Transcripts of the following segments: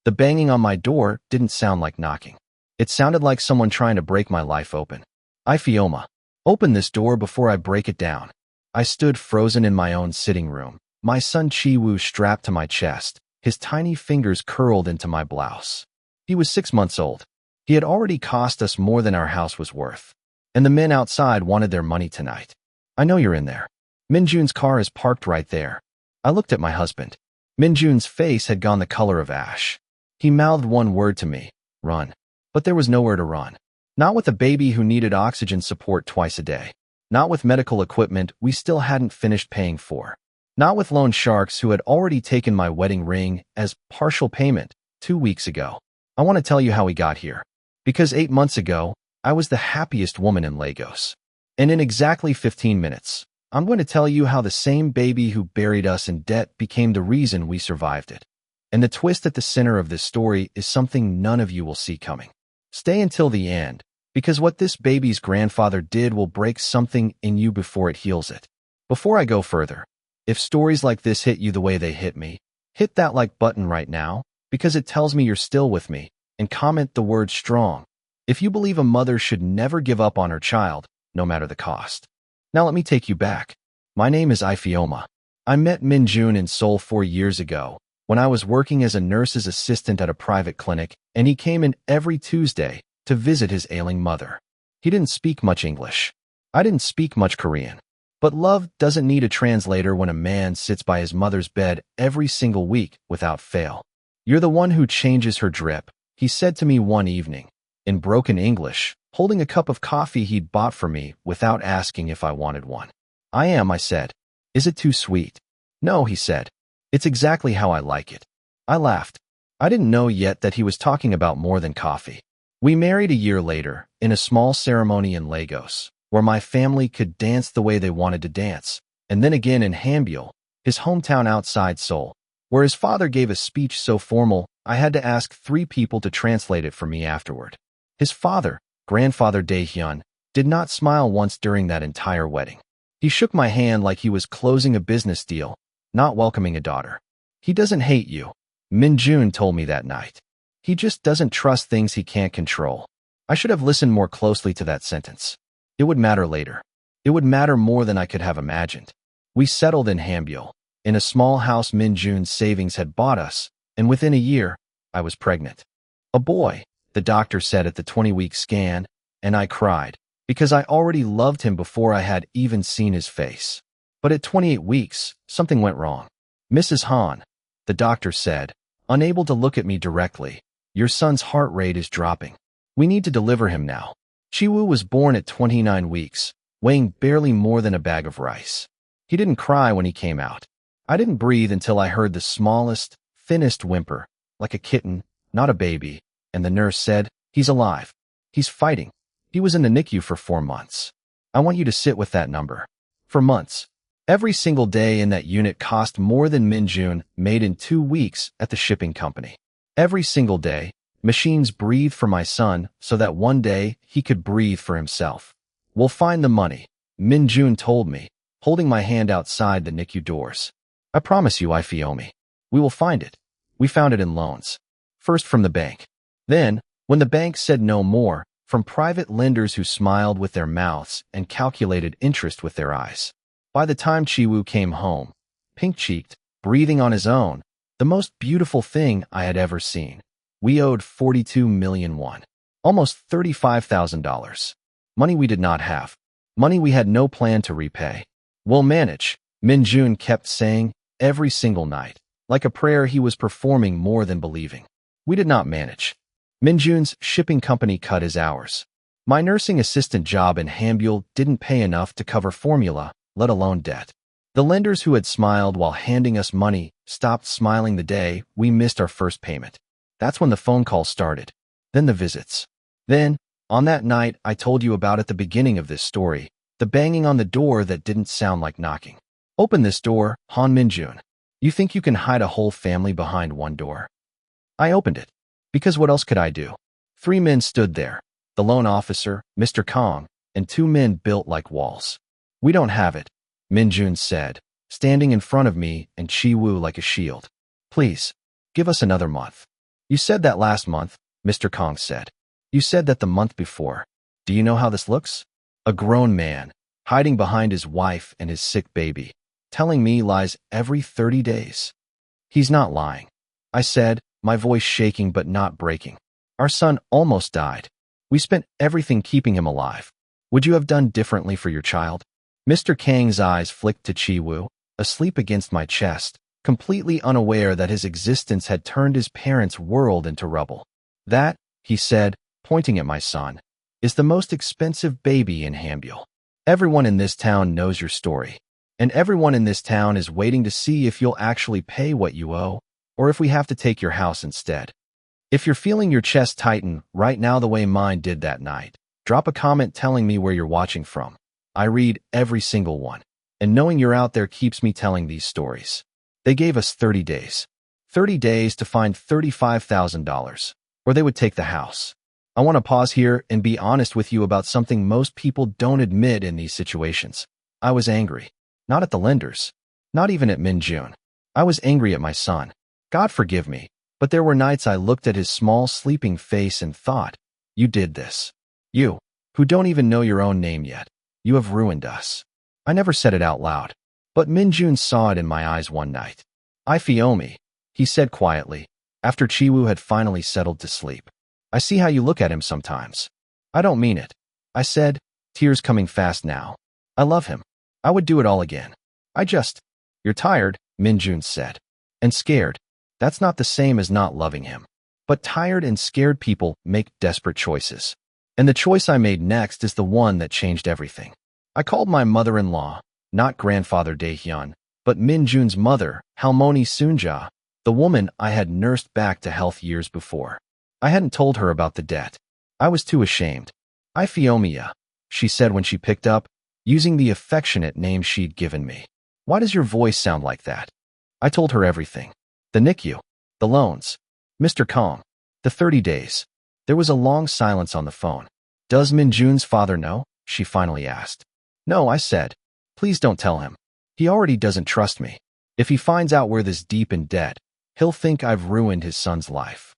The banging on my door didn't sound like knocking. It sounded like someone trying to break my life open. Ifioma, open this door before I break it down. I stood frozen in my own sitting room, my son Chiwu strapped to my chest, his tiny fingers curled into my blouse. He was 6 months old. He had already cost us more than our house was worth. And the men outside wanted their money tonight. I know you're in there. Minjun's car is parked right there. I looked at my husband. Minjun's face had gone the color of ash. He mouthed one word to me, run. But there was nowhere to run. Not with a baby who needed oxygen support twice a day. Not with medical equipment we still hadn't finished paying for. Not with loan sharks who had already taken my wedding ring as partial payment 2 weeks ago. I want to tell you how we got here. Because 8 months ago, I was the happiest woman in Lagos. And in exactly 15 minutes, I'm going to tell you how the same baby who buried us in debt became the reason we survived it. And the twist at the center of this story is something none of you will see coming. Stay until the end, because what this baby's grandfather did will break something in you before it heals it. Before I go further, if stories like this hit you the way they hit me, hit that like button right now, because it tells me you're still with me, and comment the word strong. If you believe a mother should never give up on her child, no matter the cost. Now let me take you back. My name is Ifioma. I met Minjun in Seoul 4 years ago, when I was working as a nurse's assistant at a private clinic, and he came in every Tuesday to visit his ailing mother. He didn't speak much English. I didn't speak much Korean. But love doesn't need a translator when a man sits by his mother's bed every single week without fail. You're the one who changes her drip, he said to me one evening, in broken English, holding a cup of coffee he'd bought for me without asking if I wanted one. I am, I said. Is it too sweet? No, he said. It's exactly how I like it. I laughed. I didn't know yet that he was talking about more than coffee. We married a year later, in a small ceremony in Lagos, where my family could dance the way they wanted to dance, and then again in Hambyul, his hometown outside Seoul, where his father gave a speech so formal, I had to ask 3 people to translate it for me afterward. His father, grandfather Dae-hyun, did not smile once during that entire wedding. He shook my hand like he was closing a business deal, not welcoming a daughter. He doesn't hate you, Minjun told me that night. He just doesn't trust things he can't control. I should have listened more closely to that sentence. It would matter later. It would matter more than I could have imagined. We settled in Hambyul, in a small house Minjun's savings had bought us, and within a year, I was pregnant. A boy, the doctor said at the 20-week scan, and I cried, because I already loved him before I had even seen his face. But at 28 weeks, something went wrong. Mrs. Han, the doctor said, unable to look at me directly, your son's heart rate is dropping. We need to deliver him now. Chiwu was born at 29 weeks, weighing barely more than a bag of rice. He didn't cry when he came out. I didn't breathe until I heard the smallest, thinnest whimper, like a kitten, not a baby, and the nurse said, he's alive. He's fighting. He was in the NICU for 4 months. I want you to sit with that number. For months. Every single day in that unit cost more than Minjun made in 2 weeks at the shipping company. Every single day, machines breathed for my son so that one day he could breathe for himself. We'll find the money, Minjun told me, holding my hand outside the NICU doors. I promise you, Ifeomi. We will find it. We found it in loans. First from the bank. Then, when the bank said no more, from private lenders who smiled with their mouths and calculated interest with their eyes. By the time Chiwu came home, pink-cheeked, breathing on his own, the most beautiful thing I had ever seen, we owed 42 million won, almost $35,000. Money we did not have. Money we had no plan to repay. We'll manage, Minjun kept saying, every single night, like a prayer he was performing more than believing. We did not manage. Minjun's shipping company cut his hours. My nursing assistant job in Hambyul didn't pay enough to cover formula, let alone debt. The lenders who had smiled while handing us money stopped smiling the day we missed our first payment. That's when the phone call started. Then the visits. Then, on that night I told you about at the beginning of this story, the banging on the door that didn't sound like knocking. Open this door, Han Minjun. You think you can hide a whole family behind one door? I opened it. Because what else could I do? 3 men stood there, the loan officer, Mr. Kong, and 2 men built like walls. We don't have it, Minjun said, standing in front of me and Chiwu like a shield. Please, give us another month. You said that last month, Mr. Kong said. You said that the month before. Do you know how this looks? A grown man, hiding behind his wife and his sick baby, telling me lies every 30 days. He's not lying, I said, my voice shaking but not breaking. Our son almost died. We spent everything keeping him alive. Would you have done differently for your child? Mr. Kang's eyes flicked to Chi-Wu, asleep against my chest, completely unaware that his existence had turned his parents' world into rubble. That, he said, pointing at my son, is the most expensive baby in Hambule. Everyone in this town knows your story, and everyone in this town is waiting to see if you'll actually pay what you owe, or if we have to take your house instead. If you're feeling your chest tighten right now the way mine did that night, drop a comment telling me where you're watching from. I read every single one, and knowing you're out there keeps me telling these stories. They gave us 30 days. 30 days to find $35,000, or they would take the house. I want to pause here and be honest with you about something most people don't admit in these situations. I was angry. Not at the lenders. Not even at Min Jun. I was angry at my son. God forgive me, but there were nights I looked at his small sleeping face and thought, you did this. You, who don't even know your own name yet. You have ruined us. I never said it out loud, but Min Jun saw it in my eyes one night. I feel me, he said quietly, after Chi-Wu had finally settled to sleep. I see how you look at him sometimes. I don't mean it, I said, tears coming fast now. I love him. I would do it all again. You're tired, Min Jun said. And scared. That's not the same as not loving him. But tired and scared people make desperate choices. And the choice I made next is the one that changed everything. I called my mother-in-law, not grandfather Daehyun, but Min Jun's mother, Halmoni Sunja, the woman I had nursed back to health years before. I hadn't told her about the debt. I was too ashamed. I Fiomia, she said when she picked up, using the affectionate name she'd given me. Why does your voice sound like that? I told her everything. The NICU, the loans, Mr. Kong, the 30 days. There was a long silence on the phone. Does Min Jun's father know? She finally asked. No, I said. Please don't tell him. He already doesn't trust me. If he finds out we're this deep in debt, he'll think I've ruined his son's life.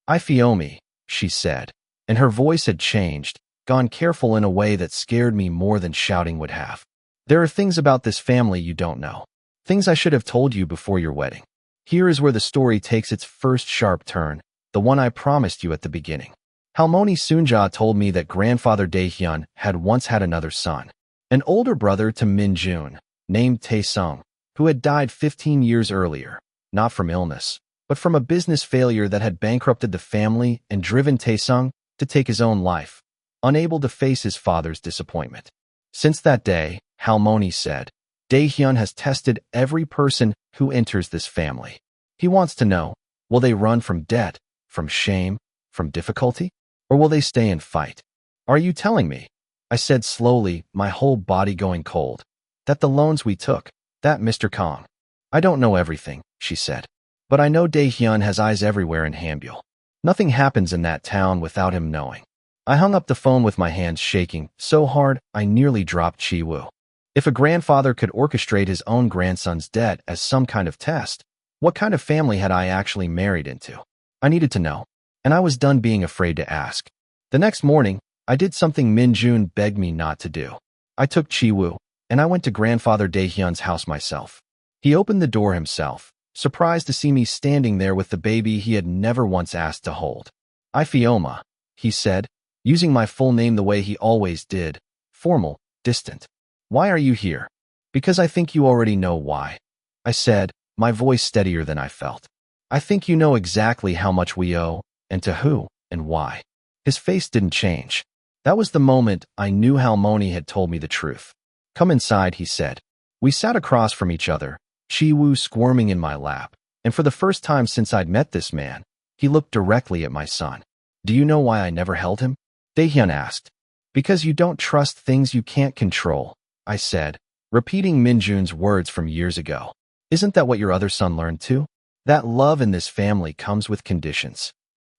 I Fiomi, she said, and her voice had changed, gone careful in a way that scared me more than shouting would have. There are things about this family you don't know. Things I should have told you before your wedding. Here is where the story takes its first sharp turn, the one I promised you at the beginning. Halmoni Sunja told me that grandfather Daehyun had once had another son, an older brother to Min Jun, named Tae-sung, who had died 15 years earlier, not from illness, but from a business failure that had bankrupted the family and driven Tae-sung to take his own life, unable to face his father's disappointment. Since that day, Halmoni said, Daehyun has tested every person who enters this family. He wants to know, will they run from debt, from shame, from difficulty, or will they stay and fight? Are you telling me, I said slowly, my whole body going cold, that the loans we took, that Mr. Kong? I don't know everything, she said, but I know Daehyun has eyes everywhere in Hambule. Nothing happens in that town without him knowing. I hung up the phone with my hands shaking so hard I nearly dropped Chi-Wu. If a grandfather could orchestrate his own grandson's debt as some kind of test, what kind of family had I actually married into? I needed to know, and I was done being afraid to ask. The next morning, I did something Min Jun begged me not to do. I took Chi-Wu, and I went to grandfather Daehyun's house myself. He opened the door himself, surprised to see me standing there with the baby he had never once asked to hold. I Fioma, he said, using my full name the way he always did, formal, distant. Why are you here? Because I think you already know why, I said, my voice steadier than I felt. I think you know exactly how much we owe, and to who, and why. His face didn't change. That was the moment I knew Halmoni had told me the truth. Come inside, he said. We sat across from each other, Chi-Wu squirming in my lap, and for the first time since I'd met this man, he looked directly at my son. Do you know why I never held him? Daehyun asked. Because you don't trust things you can't control, I said, repeating Min Jun's words from years ago. Isn't that what your other son learned too? That love in this family comes with conditions.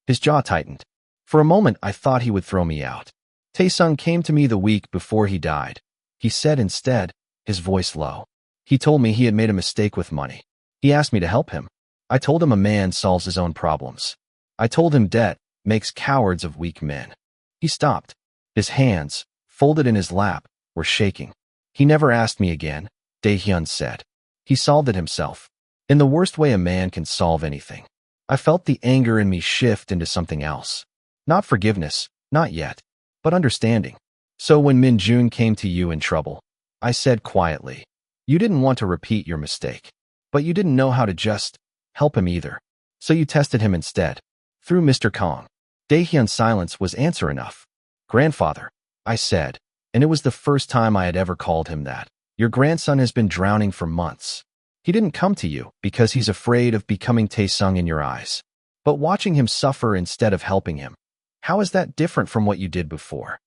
His jaw tightened. For a moment I thought he would throw me out. Tae-sung came to me the week before he died. He said instead, his voice low. He told me he had made a mistake with money. He asked me to help him. I told him a man solves his own problems. I told him debt makes cowards of weak men. He stopped. His hands, folded in his lap, were shaking. He never asked me again, Dae-hyun said. He solved it himself. In the worst way a man can solve anything. I felt the anger in me shift into something else. Not forgiveness, not yet, but understanding. So when Min-jun came to you in trouble, I said quietly, you didn't want to repeat your mistake, but you didn't know how to just help him either. So you tested him instead. Through Mr. Kong. Dae-hyun's silence was answer enough. Grandfather, I said, and it was the first time I had ever called him that. Your grandson has been drowning for months. He didn't come to you because he's afraid of becoming Taesung in your eyes. But watching him suffer instead of helping him, how is that different from what you did before?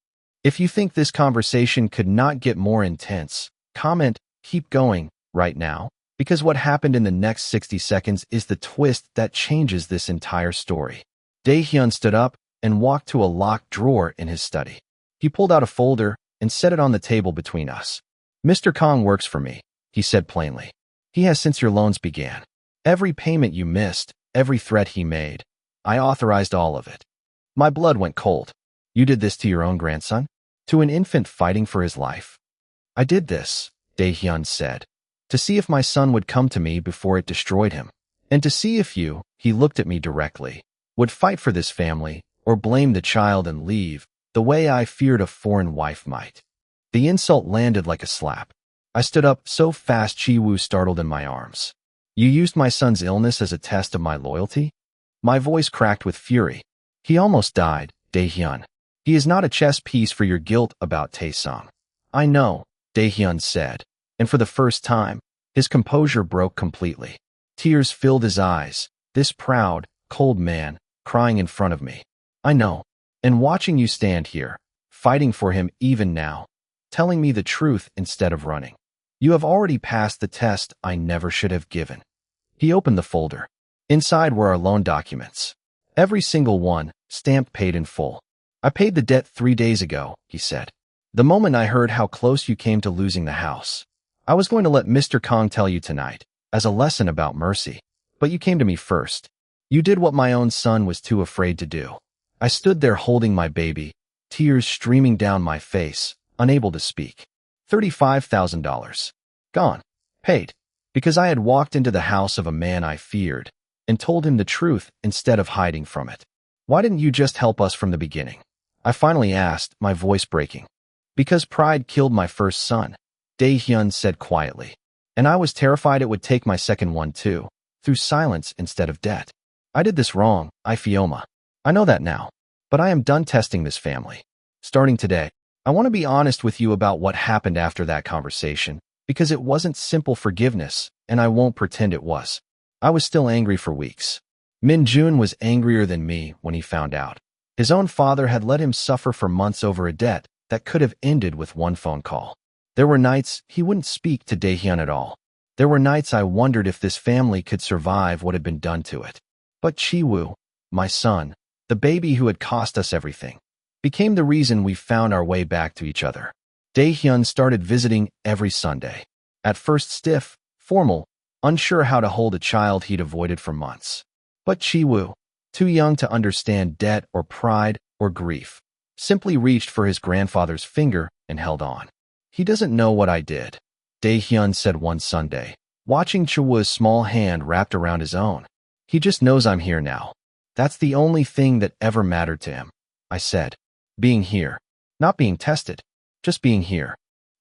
If you think this conversation could not get more intense, comment, keep going, right now, because what happened in the next 60 seconds is the twist that changes this entire story. Dae-hyun stood up and walked to a locked drawer in his study. He pulled out a folder and set it on the table between us. Mr. Kong works for me, he said plainly. He has since your loans began. Every payment you missed, every threat he made, I authorized all of it. My blood went cold. You did this to your own grandson? To an infant fighting for his life? I did this, Dae-hyun said, to see if my son would come to me before it destroyed him, and to see if you, he looked at me directly, would fight for this family, or blame the child and leave, the way I feared a foreign wife might. The insult landed like a slap. I stood up so fast Chi-woo startled in my arms. You used my son's illness as a test of my loyalty? My voice cracked with fury. He almost died, Dae-hyun. He is not a chess piece for your guilt about Taesung. I know, Dae-hyun said, and for the first time, his composure broke completely. Tears filled his eyes, this proud, cold man, crying in front of me. I know, and watching you stand here, fighting for him even now, telling me the truth instead of running. You have already passed the test I never should have given. He opened the folder. Inside were our loan documents. Every single one, stamped paid in full. I paid the debt 3 days ago, he said. The moment I heard how close you came to losing the house. I was going to let Mr. Kong tell you tonight, as a lesson about mercy. But you came to me first. You did what my own son was too afraid to do. I stood there holding my baby, tears streaming down my face, unable to speak. $35,000. Gone. Paid. Because I had walked into the house of a man I feared, and told him the truth instead of hiding from it. Why didn't you just help us from the beginning? I finally asked, my voice breaking. Because pride killed my first son, Dae-hyun said quietly. And I was terrified it would take my second one too, through silence instead of debt. I did this wrong, Ifioma. I know that now. But I am done testing this family. Starting today, I want to be honest with you about what happened after that conversation, because it wasn't simple forgiveness, and I won't pretend it was. I was still angry for weeks. Min-jun was angrier than me when he found out. His own father had let him suffer for months over a debt that could have ended with one phone call. There were nights he wouldn't speak to Dae-hyun at all. There were nights I wondered if this family could survive what had been done to it. But Chi-woo, my son, the baby who had cost us everything, became the reason we found our way back to each other. Dae-hyun started visiting every Sunday. At first stiff, formal, unsure how to hold a child he'd avoided for months. But Chi-woo, too young to understand debt or pride or grief, simply reached for his grandfather's finger and held on. He doesn't know what I did, Dae-hyun said one Sunday, watching Chi-woo's small hand wrapped around his own. He just knows I'm here now. That's the only thing that ever mattered to him, I said. Being here. Not being tested. Just being here.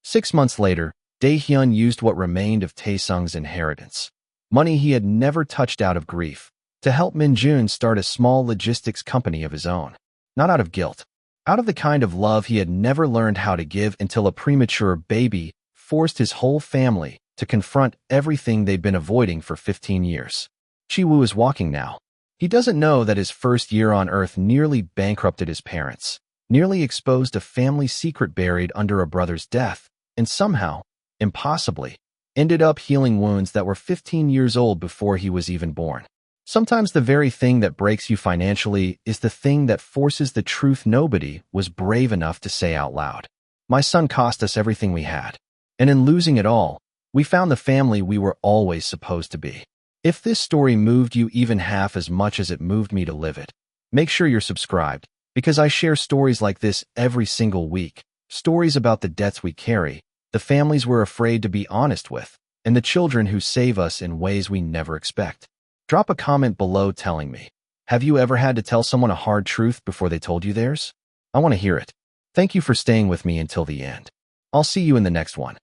6 months later, Dae-hyun used what remained of Taesung's inheritance, money he had never touched out of grief, to help Min-jun start a small logistics company of his own. Not out of guilt. Out of the kind of love he had never learned how to give until a premature baby forced his whole family to confront everything they'd been avoiding for 15 years. Chi-woo is walking now. He doesn't know that his first year on Earth nearly bankrupted his parents, nearly exposed a family secret buried under a brother's death, and somehow, impossibly, ended up healing wounds that were 15 years old before he was even born. Sometimes the very thing that breaks you financially is the thing that forces the truth nobody was brave enough to say out loud. My son cost us everything we had, and in losing it all, we found the family we were always supposed to be. If this story moved you even half as much as it moved me to live it, Make sure you're subscribed, because I share stories like this every single week. Stories about the debts we carry, the families we're afraid to be honest with, and the children who save us in ways we never expect. Drop a comment below telling me, have you ever had to tell someone a hard truth before they told you theirs? I want to hear it. Thank you for staying with me until the end. I'll see you in the next one.